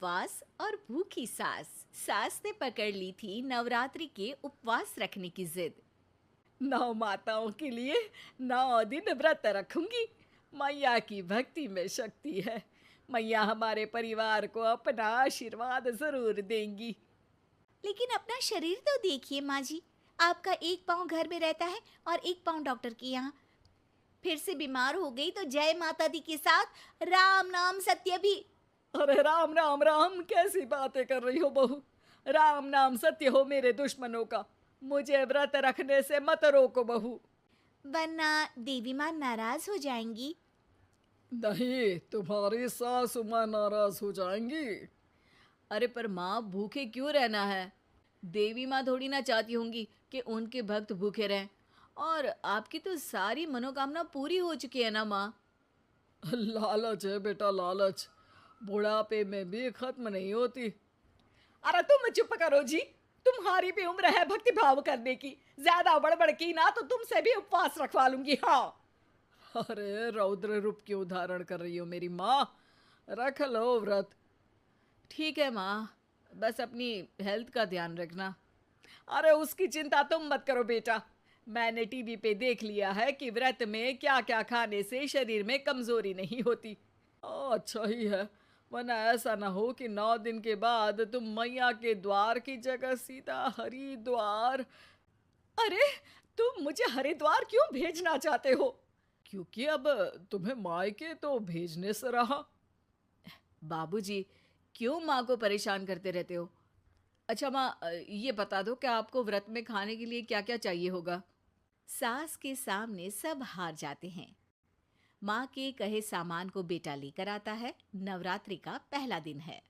उपवास और भूखी सास। सास ने पकड़ ली थी नवरात्रि के उपवास रखने की जिद। 9 माताओं के लिए 9 दिन व्रत रखूंगी। मैया की भक्ति में शक्ति है। मैया हमारे परिवार को अपना आशीर्वाद जरूर देंगी। लेकिन अपना शरीर तो देखिए माँ जी, आपका एक पाँव घर में रहता है और एक पाँव डॉक्टर के यहाँ। फिर से बीमार हो गई तो जय माता दी के साथ राम नाम सत्य भी। अरे राम राम राम, कैसी बातें कर रही हो बहू। राम नाम सत्य हो मेरे दुश्मनों का। मुझे व्रत रखने से मत रोको बहू। वरना देवी माँ नाराज हो जाएंगी। नहीं, तुम्हारी सासु माँ नाराज हो जाएंगी। अरे पर माँ, भूखे क्यों रहना है? देवी माँ थोड़ी ना चाहती होंगी कि उनके भक्त भूखे रहें। और आपकी तो सारी मनोकामना पूरी हो चुकी है ना माँ। लालच है बेटा, लालच बुढ़ापे में भी खत्म नहीं होती। अरे तुम चुप करो जी। तुम्हारी भी उम्र है भक्ति भाव करने की। ज्यादा बड़बड़ की ना तो तुमसे भी उपवास रखवा लूंगी। हाँ। अरे रौद्र रूप क्यों धारण कर रही हो मेरी माँ। रख लो व्रत। ठीक है माँ, बस अपनी हेल्थ का ध्यान रखना। अरे उसकी चिंता तुम मत करो बेटा। मैंने टीवी पे देख लिया है कि व्रत में क्या क्या खाने से शरीर में कमजोरी नहीं होती। अच्छा ही है, वरना ऐसा ना हो कि 9 दिन के बाद तुम मैया के द्वार की जगह सीधा हरिद्वार। अरे तुम मुझे हरिद्वार क्यों भेजना चाहते हो? क्योंकि अब तुम्हें मायके तो भेजने से रहा। बाबूजी, क्यों माँ को परेशान करते रहते हो? अच्छा माँ, ये बता दो कि आपको व्रत में खाने के लिए क्या क्या चाहिए होगा। सास के सामने सब हार जाते हैं। माँ के कहे सामान को बेटा लेकर आता है। नवरात्रि का पहला दिन है।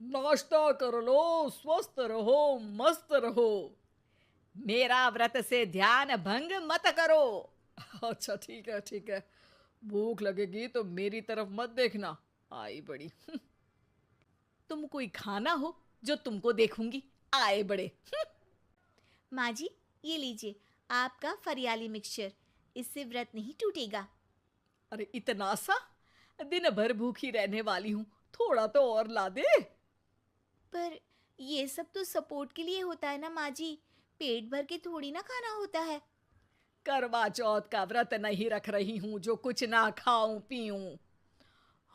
नाश्ता कर लो, स्वस्थ रहो, मस्त रहो। मेरा व्रत से ध्यान भंग मत करो। अच्छा ठीक है ठीक है। भूख लगेगी तो मेरी तरफ मत देखना। आई बड़ी। तुम कोई खाना हो जो तुमको देखूंगी, आए बड़े। माँ जी, ये लीजिए आपका फरियाली मिक्सचर। इससे व्रत नहीं टूटेगा। अरे इतना सा? दिन भर भूखी रहने वाली हूँ, थोड़ा तो और ला दे। पर ये सब तो सपोर्ट के लिए होता है ना माँ जी, पेट भर के थोड़ी ना खाना होता है। करवा चौथ का व्रत नहीं रख रही हूँ जो कुछ ना खाऊं पीऊं।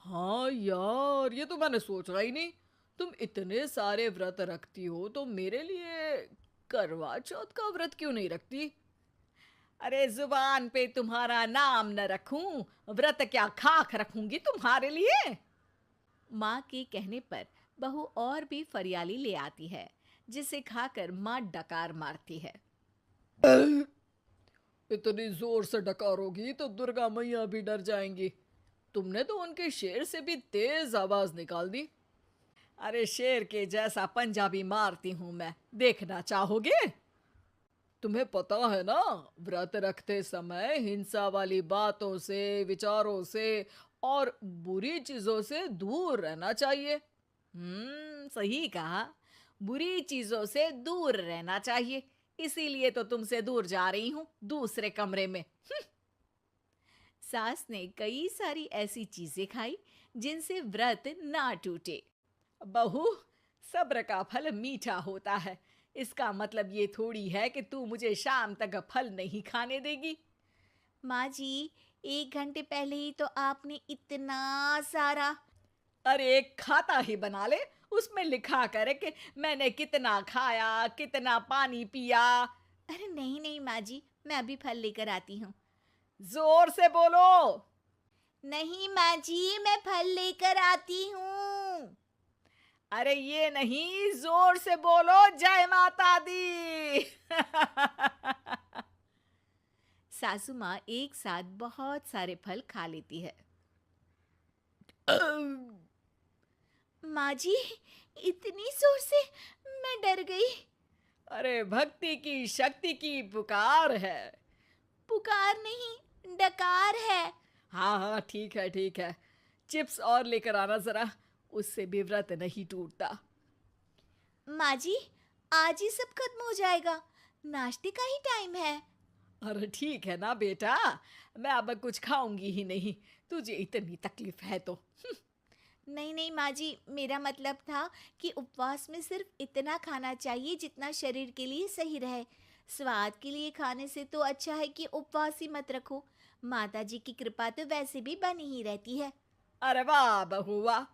हाँ यार, ये तो मैंने सोचा ही नहीं। तुम इतने सारे व्रत रखती हो तो मेरे लिए करवा चौथ का व्रत क्यों नहीं रखती? अरे जुबान पे तुम्हारा नाम न रखूं, व्रत क्या खाक रखूंगी तुम्हारे लिए। माँ के कहने पर बहू और भी फरियाली ले आती है, जिसे खाकर माँ डकार मारती है। इतनी जोर से डकारोगी तो दुर्गा मैया भी डर जाएंगी। तुमने तो उनके शेर से भी तेज आवाज निकाल दी। अरे शेर के जैसा पंजाबी मारती हूं मैं, देखना चाहोगे? तुम्हें पता है ना, व्रत रखते समय हिंसा वाली बातों से, विचारों से और बुरी चीजों से दूर रहना चाहिए। सही कहा। बुरी चीजों से दूर रहना चाहिए। इसीलिए तो तुमसे दूर जा रही हूँ, दूसरे कमरे में। सास ने कई सारी ऐसी चीजें खाई जिनसे व्रत ना टूटे। बहू, सब्र का फल मीठा होता है। इसका मतलब ये थोड़ी है कि तू मुझे शाम तक फल नहीं खाने देगी। माँ जी, 1 घंटे पहले ही तो आपने इतना सारा। अरे एक खाता ही बना ले, उसमें लिखा करे कि मैंने कितना खाया, कितना पानी पिया। अरे नहीं नहीं माँ जी, मैं अभी फल लेकर आती हूँ। जोर से बोलो। नहीं माँ जी, मैं फल लेकर आती हूँ। अरे ये नहीं, जोर से बोलो, जय माता दी। सासू माँ एक साथ बहुत सारे फल खा लेती है। माँ जी, इतनी जोर से मैं डर गई। अरे भक्ति की शक्ति की पुकार है। पुकार नहीं, डकार है। हाँ हाँ ठीक है ठीक है। चिप्स और लेकर आना जरा, उससे भी व्रत नहीं टूटता। माँ जी, आज ही सब खत्म हो जाएगा, नाश्ते का ही टाइम है। अरे ठीक है ना बेटा, मैं अब कुछ खाऊंगी ही नहीं, तुझे इतनी तकलीफ है तो। नहीं नहीं माँ जी, मेरा मतलब था कि उपवास में सिर्फ इतना खाना चाहिए जितना शरीर के लिए सही रहे। स्वाद के लिए खाने से तो अच्छा है कि उपवास ही मत रखो। माता जी की कृपा तो वैसे भी बनी ही रहती है। अरे वाह बहू वाह!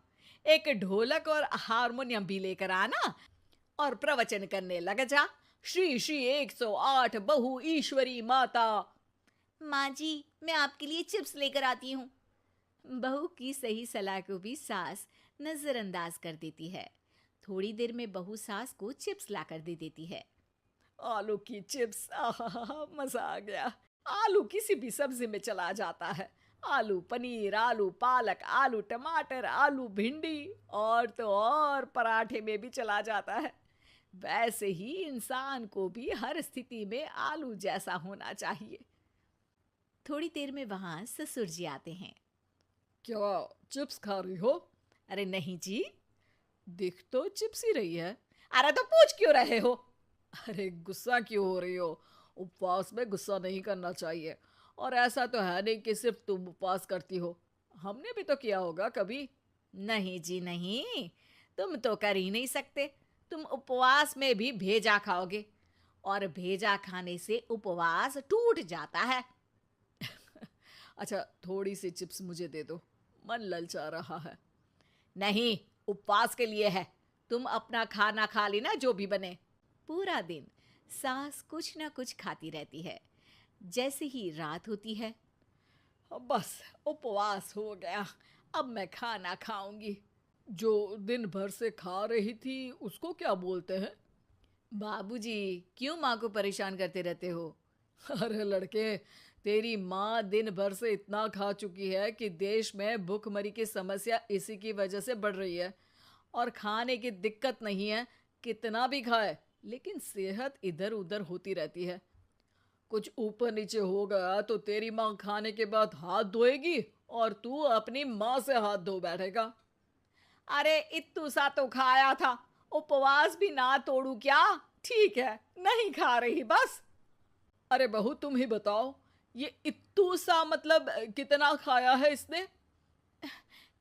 एक ढोलक और हारमोनियम भी लेकर आना और प्रवचन करने लग जा। श्री श्री 108 बहु ईश्वरी माता। माँ जी, मैं आपके लिए चिप्स लेकर आती हूँ। बहू की सही सलाह को भी सास नजरअंदाज कर देती है। थोड़ी देर में बहू सास को चिप्स लाकर दे देती है। आलू की चिप्स, आहा मजा आ गया। आलू किसी भी सब्जी में चला जाता है। आलू पनीर, आलू पालक, आलू टमाटर, आलू भिंडी और तो और पराठे में भी चला जाता है। वैसे ही इंसान को भी हर स्थिति में आलू जैसा होना चाहिए। थोड़ी देर में वहां ससुर जी आते हैं। क्या चिप्स खा रही हो? अरे नहीं जी, दिख तो चिप्स ही रही है। अरे तो पूछ क्यों रहे हो? अरे गुस्सा क्यों हो रही हो? उपवास में गुस्सा नहीं करना चाहिए। और ऐसा तो है नहीं कि सिर्फ तुम उपवास करती हो, हमने भी तो किया होगा कभी। नहीं जी नहीं, तुम तो कर ही नहीं सकते। तुम उपवास में भी भेजा खाओगे और भेजा खाने से उपवास टूट जाता है। अच्छा थोड़ी सी चिप्स मुझे दे दो, मन ललचा रहा है। नहीं, उपवास के लिए है। तुम अपना खाना खा लेना जो भी बने। पूरा दिन सास कुछ ना कुछ खाती रहती है। जैसे ही रात होती है, अब बस उपवास हो गया, अब मैं खाना खाऊंगी। जो दिन भर से खा रही थी उसको क्या बोलते हैं? बाबूजी क्यों माँ को परेशान करते रहते हो? अरे लड़के, तेरी माँ दिन भर से इतना खा चुकी है कि देश में भूखमरी की समस्या इसी की वजह से बढ़ रही है। और खाने की दिक्कत नहीं है, कितना भी खाए लेकिन सेहत इधर उधर होती रहती है। कुछ ऊपर नीचे हो गया तो तेरी माँ खाने के बाद हाथ धोएगी और तू अपनी माँ से हाथ धो बैठेगा। अरे इत्तू सा तो खाया था, उपवास भी ना तोड़ू क्या? ठीक है, नहीं खा रही बस। अरे बहू तुम ही बताओ, ये इत्तू सा मतलब कितना खाया है इसने?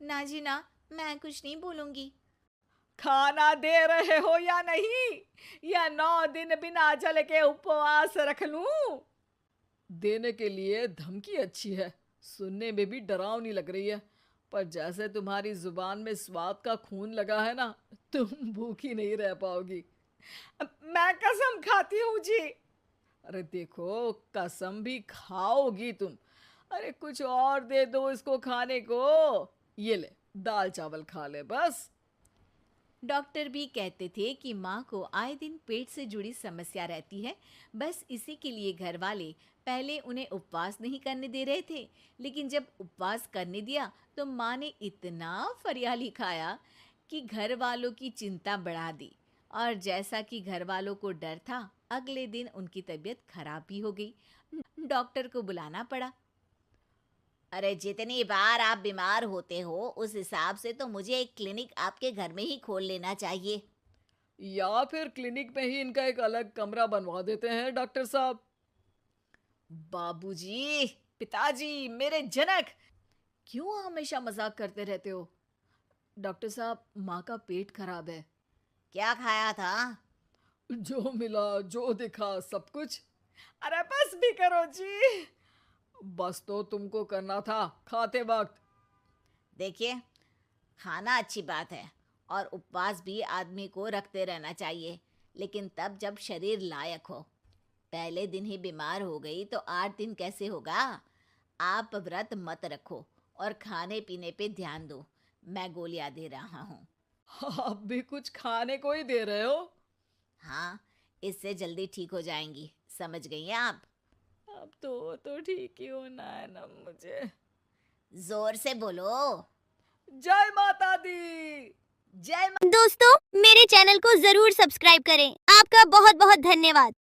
ना जी ना, मैं कुछ नहीं बोलूंगी। खाना दे रहे हो या नहीं, या 9 दिन बिना जल के उपवास रख लूं? देने के लिए धमकी अच्छी है, सुनने में भी डरावनी लग रही है। पर जैसे तुम्हारी जुबान में स्वाद का खून लगा है ना, तुम भूखी नहीं रह पाओगी। मैं कसम खाती हूँ जी। अरे देखो, कसम भी खाओगी तुम। अरे कुछ और दे दो इसको खाने को। ये ले, दाल चावल खा ले बस। डॉक्टर भी कहते थे कि माँ को आए दिन पेट से जुड़ी समस्या रहती है। बस इसी के लिए घर वाले पहले उन्हें उपवास नहीं करने दे रहे थे, लेकिन जब उपवास करने दिया तो माँ ने इतना फरियाली खाया कि घर वालों की चिंता बढ़ा दी। और जैसा कि घर वालों को डर था, अगले दिन उनकी तबीयत खराब भी हो गई। डॉक्टर को बुलाना पड़ा। अरे जितनी बार आप बीमार होते हो उस हिसाब से तो मुझे एक क्लिनिक आपके घर में ही खोल लेना चाहिए। या फिर क्लिनिक में ही इनका एक अलग कमरा बनवा देते हैं डॉक्टर साहब। बाबूजी, पिताजी, मेरे जनक, क्यों हमेशा मजाक करते रहते हो? डॉक्टर साहब, माँ का पेट खराब है। क्या खाया था? जो मिला जो दिखा सब कुछ। अरे बस भी करो जी। बस तो तुमको करना था खाते वक्त। देखिए, खाना अच्छी बात है और उपवास भी आदमी को रखते रहना चाहिए, लेकिन तब जब शरीर लायक हो। पहले दिन ही बीमार हो गई तो 8 दिन कैसे होगा? आप व्रत मत रखो और खाने पीने पे ध्यान दो। मैं गोलियां दे रहा हूँ। आप भी कुछ खाने को ही दे रहे हो? हाँ, इससे जल्दी ठीक हो जाएंगी। समझ गई हैं आप? अब तो ठीक ही होना है ना मुझे। जोर से बोलो। जय माता दी। जय दोस्तों, मेरे चैनल को जरूर सब्सक्राइब करें। आपका बहुत बहुत धन्यवाद।